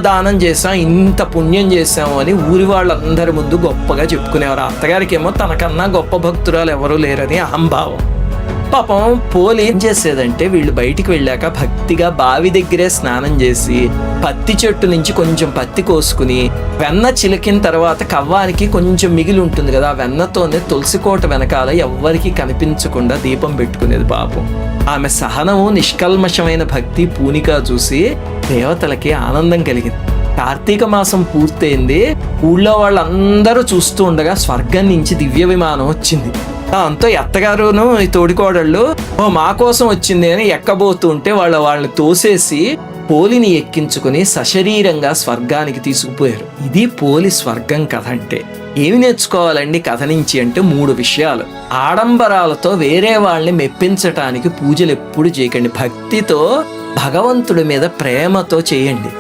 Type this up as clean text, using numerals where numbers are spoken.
దానం చేసాం, ఇంత పుణ్యం చేసాము అని ఊరి వాళ్ళందరి ముందు గొప్పగా చెప్పుకునేవారు. అత్తగారికి ఏమో తనకన్నా గొప్ప భక్తురాలు ఎవరూ లేరని అహంభావం. పాపం పోలి ఏం చేసేదంటే, వీళ్ళు బయటికి వెళ్ళాక భక్తిగా బావి దగ్గరే స్నానం చేసి పత్తి చెట్టు నుంచి కొంచెం పత్తి కోసుకుని వెన్న చిలికిన తర్వాత కవ్వానికి కొంచెం మిగిలి ఉంటుంది కదా, ఆ వెన్నతోనే తులసి కోట వెనకాల ఎవ్వరికి కనిపించకుండా దీపం పెట్టుకునేది. పాపం ఆమె సహనము, నిష్కల్మషమైన భక్తి, పూనిక చూసి దేవతలకి ఆనందం కలిగింది. కార్తీక మాసం పూర్తయింది. ఊళ్ళో వాళ్ళందరూ చూస్తూ ఉండగా స్వర్గం నుంచి దివ్య విమానం వచ్చింది. అంతో అత్తగారును ఈ తోడికోడళ్ళు మా కోసం వచ్చింది అని ఎక్కబోతూ ఉంటే వాళ్ళని తోసేసి పోలిని ఎక్కించుకుని సశరీరంగా స్వర్గానికి తీసుకుపోయారు. ఇది పోలి స్వర్గం కథ అంటే. ఏమి నేర్చుకోవాలండి కథ నుంచి అంటే 3 విషయాలు. ఆడంబరాలతో వేరే వాళ్ళని మెప్పించటానికి పూజలు ఎప్పుడు చేయకండి. భక్తితో, భగవంతుడి మీద ప్రేమతో చేయండి.